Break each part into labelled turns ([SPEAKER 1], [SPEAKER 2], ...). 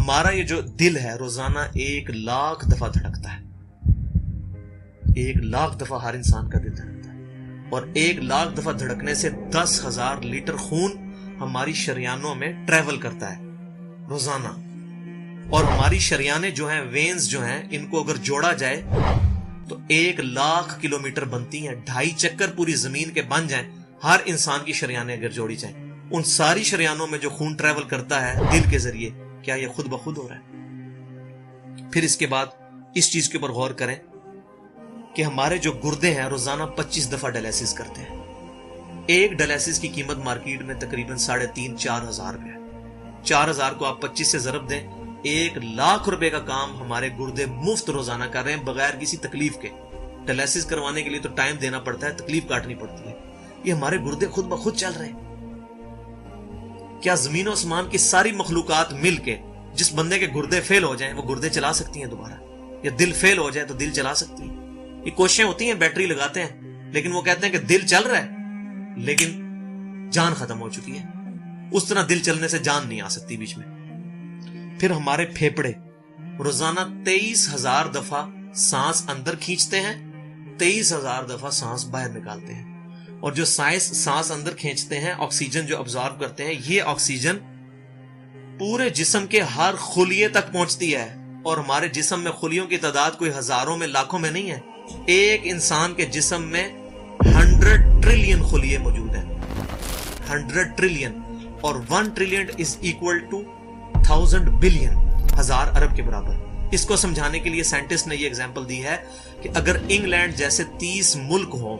[SPEAKER 1] ہمارا یہ جو دل ہے روزانہ 1,00,000 دفعہ دھڑکتا ہے. 1,00,000 دفعہ ہر انسان کا دل دھڑکتا ہے، اور 1,00,000 دفعہ دھڑکنے سے 10,000 لیٹر خون ہماری شریانوں میں ٹریول کرتا ہے روزانہ. اور ہماری شریانیں جو ہیں، وینز جو ہیں، ان کو اگر جوڑا جائے تو 1,00,000 کلومیٹر بنتی ہیں. 2.5 چکر پوری زمین کے بن جائیں ہر انسان کی شریانیں اگر جوڑی جائیں. ان ساری شریانوں میں جو خون ٹریول کرتا ہے دل کے ذریعے، کیا یہ خود بخود ہو رہا ہے؟ پھر اس کے بعد اس چیز کے اوپر غور کریں کہ ہمارے جو گردے ہیں روزانہ 25 دفعہ ڈائلیسس کرتے ہیں. ایک ڈائلیسس کی قیمت مارکیٹ میں تقریباً 3,500-4 ہزار روپے ہے. 4 ہزار کو آپ 25 سے ضرب دیں، 1,00,000 روپے کا کام ہمارے گردے مفت روزانہ کر رہے ہیں بغیر کسی تکلیف کے. ڈائلیسس کروانے کے لیے تو ٹائم دینا پڑتا ہے، تکلیف کاٹنی پڑتی ہے. یہ ہمارے گردے خود بخود چل رہے ہیں. کیا زمین و آسمان کی ساری مخلوقات مل کے جس بندے کے گردے فیل ہو جائیں وہ گردے چلا سکتی ہیں دوبارہ؟ یا دل فیل ہو جائے تو دل چلا سکتی ہے؟ یہ کوششیں ہوتی ہیں، بیٹری لگاتے ہیں، لیکن وہ کہتے ہیں کہ دل چل رہا ہے لیکن جان ختم ہو چکی ہے. اس طرح دل چلنے سے جان نہیں آ سکتی بیچ میں. پھر ہمارے پھیپڑے روزانہ 23,000 دفعہ سانس اندر کھینچتے ہیں، 23,000 دفعہ سانس باہر نکالتے ہیں. اور جو سانس اندر کھینچتے ہیں، آکسیجن جو ابزارو کرتے ہیں، یہ آکسیجن پورے جسم کے ہر خلیے تک پہنچتی ہے. اور ہمارے جسم میں خلیوں کی تعداد کوئی ہزاروں میں لاکھوں میں نہیں ہے. ایک انسان کے جسم میں 100 ٹریلین خلیے موجود ہیں. 100 ٹریلین، اور 1 trillion is equal to 1000 billion, 1000 ارب کے برابر. اس کو سمجھانے کے لیے سائنٹسٹ نے یہ ایگزامپل دی ہے کہ اگر انگلینڈ جیسے 30 ملک ہوں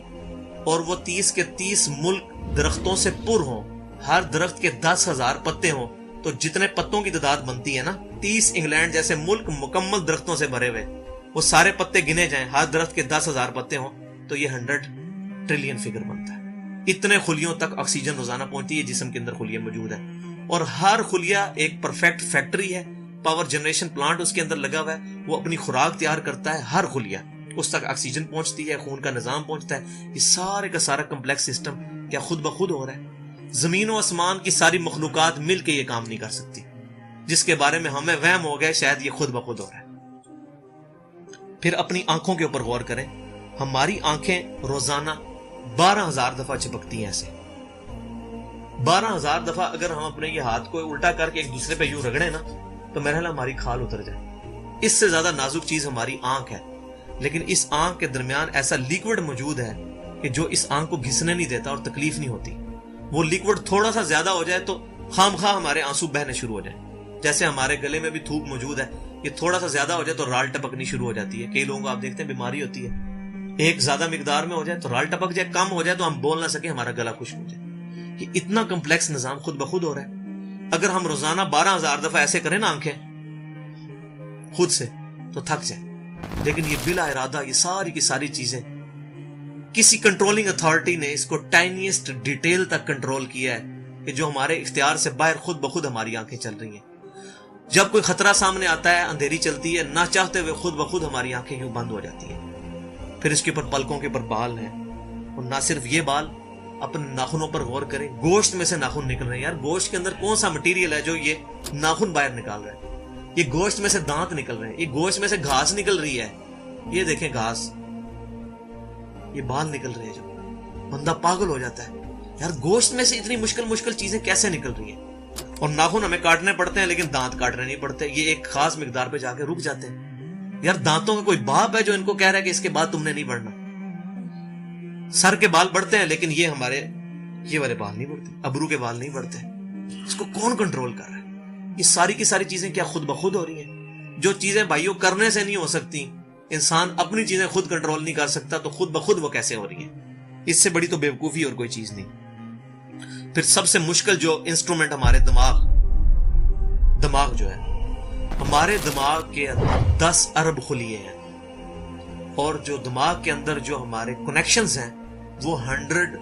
[SPEAKER 1] اور وہ 30 کے 30 ملک درختوں سے پر ہوں، ہر درخت کے 10,000 پتے ہوں، تو جتنے پتوں کی تعداد بنتی ہے نا، 30 انگلینڈ جیسے ملک مکمل درختوں سے بھرے ہوئے، وہ سارے پتے گنے جائیں، ہر درخت کے 10,000 پتے ہوں، تو یہ 100 ٹریلین فگر بنتا ہے. اتنے خلیوں تک آکسیجن روزانہ پہنچتی ہے. جسم کے اندر خلیے موجود ہے، اور ہر خلیہ ایک پرفیکٹ فیکٹری ہے. پاور جنریشن پلانٹ اس کے اندر لگا ہوا ہے، وہ اپنی خوراک تیار کرتا ہے. ہر خلیہ اس تک آکسیجن پہنچتی ہے، خون کا نظام پہنچتا ہے. یہ سارے کا سارا کمپلیکس سسٹم کیا خود بخود ہو رہا ہے؟ زمین و آسمان کی ساری مخلوقات مل کے یہ کام نہیں کر سکتی، جس کے بارے میں ہمیں وہم ہو گئے شاید یہ خود بخود ہو رہا ہے. پھر اپنی آنکھوں کے اوپر غور کریں. ہماری آنکھیں روزانہ 12,000 دفعہ چپکتی ہیں. ایسے 12,000 دفعہ اگر ہم اپنے یہ ہاتھ کو الٹا کر کے ایک دوسرے پہ یوں رگڑیں نا، تو میرا خیال ہماری کھال اتر جائے. اس سے زیادہ نازک چیز ہماری آنکھ ہے. لیکن اس آنکھ کے درمیان ایسا لیکوڈ موجود ہے کہ جو اس آنکھ کو گھسنے نہیں دیتا اور تکلیف نہیں ہوتی. وہ لیکوڈ تھوڑا سا زیادہ ہو جائے تو خام خواہ ہمارے آنسو بہنے شروع ہو جائیں. جیسے ہمارے گلے میں بھی تھوک موجود ہے، یہ تھوڑا سا زیادہ ہو جائے تو رال ٹپکنی شروع ہو جاتی ہے. کئی لوگوں کو آپ دیکھتے ہیں بیماری ہوتی ہے، ایک زیادہ مقدار میں ہو جائے تو رال ٹپک جائے، کم ہو جائے تو ہم بول نہ سکیں، ہمارا گلا خشک ہو جائے. یہ اتنا کمپلیکس نظام خود بخود ہو رہا ہے. اگر ہم روزانہ 12,000 دفعہ ایسے کریں نا آنکھیں خود سے تو تھک جائیں. لیکن یہ بلا ارادہ یہ ساری کی ساری چیزیں کسی کنٹرولنگ اتھارٹی نے اس کو ٹائنیسٹ ڈیٹیل تک کنٹرول کیا ہے کہ جو ہمارے اختیار سے باہر خود بخود ہماری آنکھیں چل رہی ہیں. جب کوئی خطرہ سامنے آتا ہے، اندھیری چلتی ہے، نہ چاہتے ہوئے خود بخود ہماری آنکھیں یوں بند ہو جاتی ہیں. پھر اس کے اوپر پلکوں کے اوپر بال ہیں، اور نہ صرف یہ بال، اپنے ناخنوں پر غور کریں. گوشت میں سے ناخن نکل رہے ہیں. یار گوشت کے اندر کون سا مٹیریل ہے جو یہ ناخن باہر نکال رہا ہے؟ یہ گوشت میں سے دانت نکل رہے ہیں، یہ گوشت میں سے گھاس نکل رہی ہے. یہ دیکھیں گھاس، یہ بال نکل رہے ہیں. جو بندہ پاگل ہو جاتا ہے، یار گوشت میں سے اتنی مشکل چیزیں کیسے نکل رہی ہیں؟ اور ناخن ہمیں کاٹنے پڑتے ہیں لیکن دانت کاٹنے نہیں پڑتے. یہ ایک خاص مقدار پہ جا کے رک جاتے ہیں. یار دانتوں کا کوئی باپ ہے جو ان کو کہہ رہا ہے کہ اس کے بعد تم نے نہیں بڑھنا؟ سر کے بال بڑھتے ہیں لیکن یہ ہمارے یہ والے بال نہیں بڑھتے، ابرو کے بال نہیں بڑھتے. اس کو کون کنٹرول کر رہا ہے؟ یہ ساری کی ساری چیزیں کیا خود بخود ہو رہی ہیں؟ جو چیزیں بھائیوں کرنے سے نہیں ہو سکتی، انسان اپنی چیزیں خود کنٹرول نہیں کر سکتا، تو خود بخود وہ کیسے ہو رہی ہیں؟ اس سے بڑی تو بیوقوفی اور کوئی چیز نہیں. پھر سب سے مشکل جو انسٹرومنٹ ہمارے دماغ جو ہے، ہمارے دماغ کے اندر 10 ارب خلیے ہیں، اور جو دماغ کے اندر جو ہمارے کنیکشنز ہیں وہ 100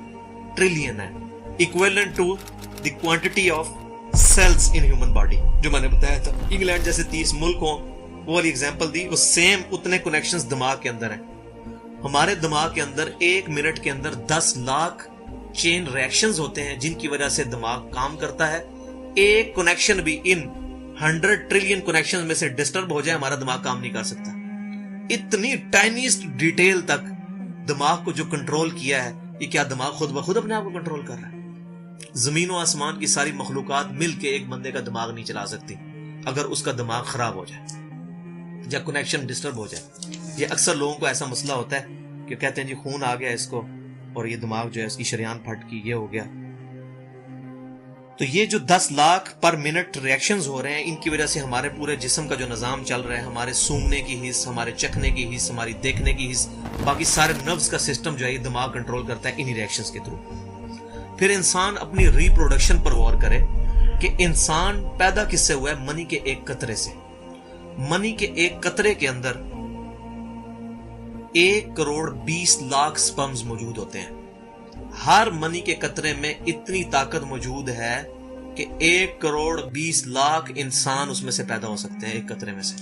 [SPEAKER 1] ٹریلین ہیں، equivalent to the quantity of cells in human body. جو میں نے بتایا تھا انگلینڈ جیسے 30 ملک ہوں، وہ والی ایگزامپل دی، وہ سیم اتنے کنیکشنز دماغ کے اندر ہیں. ہمارے دماغ کے اندر 1 منٹ کے اندر 10 لاکھ چین ریاکشنز ہوتے ہیں جن کی وجہ سے دماغ کام کرتا ہے. ایک کنیکشن بھی ان 100 ٹریلین کنیکشن میں سے ڈسٹرب ہو جائے ہمارا دماغ کام نہیں کر سکتا. اتنی ٹائنیسٹ ڈیٹیل تک دماغ کو جو کنٹرول کیا ہے, یہ کیا دماغ خود بخود اپنے آپ کو کنٹرول کر رہا ہے؟ زمین و آسمان کی ساری مخلوقات مل کے ایک بندے کا دماغ نہیں چلا سکتی اگر اس کا دماغ خراب ہو جائے یا کنیکشن ڈسٹرب ہو جائے. یہ اکثر لوگوں کو ایسا مسئلہ ہوتا ہے کہ کہتے ہیں جی خون آ گیا اس کو اور یہ دماغ جو ہے اس کی شریان پھٹ کی, یہ ہو گیا. تو یہ جو 10 لاکھ پر منٹ ریئیکشنز ہو رہے ہیں, ان کی وجہ سے ہمارے پورے جسم کا جو نظام چل رہا ہے, ہمارے سونگنے کی حص, ہمارے چکھنے کی حص, ہماری دیکھنے کی حص, باقی سارے نروز کا سسٹم جو ہے یہ دماغ کنٹرول کرتا ہے انہی ریئیکشنز کے تھرو. پھر انسان اپنی ری پروڈکشن پر غور کرے کہ انسان پیدا کس سے ہوا ہے؟ منی کے ایک قطرے سے. منی کے ایک قطرے کے اندر 1,20,00,000 سپرمز موجود ہوتے ہیں. ہر منی کے قطرے میں اتنی طاقت موجود ہے کہ 1,20,00,000 انسان اس میں سے پیدا ہو سکتے ہیں ایک قطرے میں سے.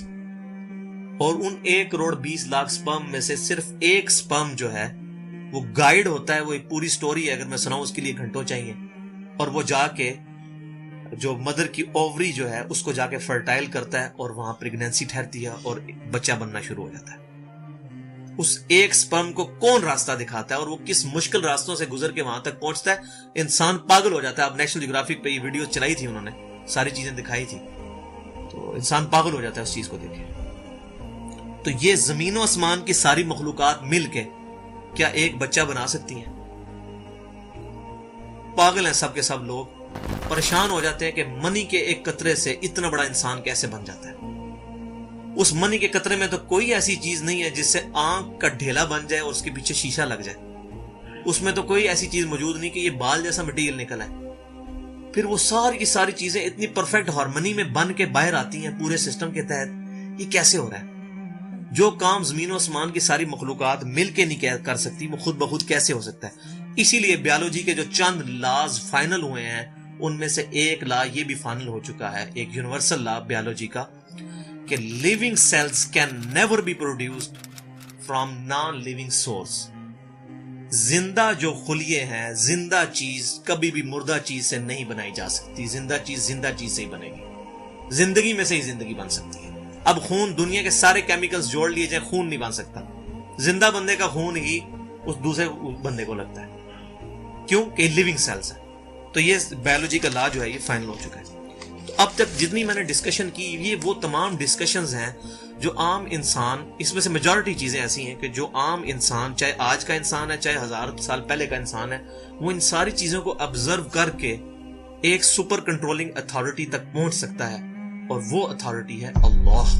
[SPEAKER 1] اور ان 1,20,00,000 سپرم میں سے صرف ایک سپرم جو ہے وہ گائیڈ ہوتا ہے. وہ ایک پوری سٹوری ہے, اگر میں سناؤں اس کے لیے گھنٹوں چاہیے. اور وہ جا کے جو مدر کی اووری جو ہے اس کو جا کے فرٹائل کرتا ہے اور وہاں پریگنینسی ٹھہرتی ہے اور بچہ بننا شروع ہو جاتا ہے. اس ایک سپرم کو کون راستہ دکھاتا ہے اور وہ کس مشکل راستوں سے گزر کے وہاں تک پہنچتا ہے, انسان پاگل ہو جاتا ہے. اب نیشنل جیوگرافک پہ یہ ویڈیو چلائی تھی, انہوں نے ساری چیزیں دکھائی تھی, تو انسان پاگل ہو جاتا ہے اس چیز کو دیکھے. تو یہ زمین و آسمان کی ساری مخلوقات مل کے کیا ایک بچہ بنا سکتی ہیں؟ پاگل ہیں سب کے سب لوگ, پریشان ہو جاتے ہیں کہ منی کے ایک قطرے سے اتنا بڑا انسان کیسے بن جاتا ہے. اس منی کے قطرے میں تو کوئی ایسی چیز نہیں ہے جس سے آنکھ کا ڈھیلا بن جائے اور اس کے پیچھے شیشہ لگ جائے. اس میں تو کوئی ایسی چیز موجود نہیں کہ یہ بال جیسا مٹیریل نکل ہے. پھر وہ ساری کی ساری چیزیں اتنی پرفیکٹ ہارمنی میں بن کے باہر آتی ہیں پورے سسٹم کے تحت. یہ کیسے ہو رہا ہے؟ جو کام زمین و آسمان کی ساری مخلوقات مل کے نہیں کر سکتی وہ خود بخود کیسے ہو سکتا ہے؟ اسی لیے بیالوجی کے جو چند لاز فائنل ہوئے ہیں ان میں سے ایک لا یہ بھی فائنل ہو چکا ہے, ایک یونیورسل لا بیالوجی کا, کہ living cells can never be produced from non-living source. زندہ جو خلیے ہیں, زندہ چیز کبھی بھی مردہ چیز سے نہیں بنائی جا سکتی. زندہ چیز سے ہی بنے گی, زندگی میں سے ہی زندگی بن سکتی ہے. اب خون, دنیا کے سارے کیمیکلز جوڑ لیے جائیں, خون نہیں بن سکتا. زندہ بندے کا خون ہی اس دوسرے بندے کو لگتا ہے. کیوں؟ کہ لیونگ سیلز ہے. تو یہ بایولوجی کا لا جو ہے یہ فائنل ہو چکا ہے. تو اب تک جتنی میں نے ڈسکشن کی, یہ وہ تمام ڈسکشنز ہیں جو عام انسان, اس میں سے میجورٹی چیزیں ایسی ہیں کہ جو عام انسان, چاہے آج کا انسان ہے چاہے 1000 سال پہلے کا انسان ہے, وہ ان ساری چیزوں کو آبزرو کر کے ایک سپر کنٹرولنگ اتھارٹی تک پہنچ سکتا ہے, اور وہ اتھارٹی ہے اللہ.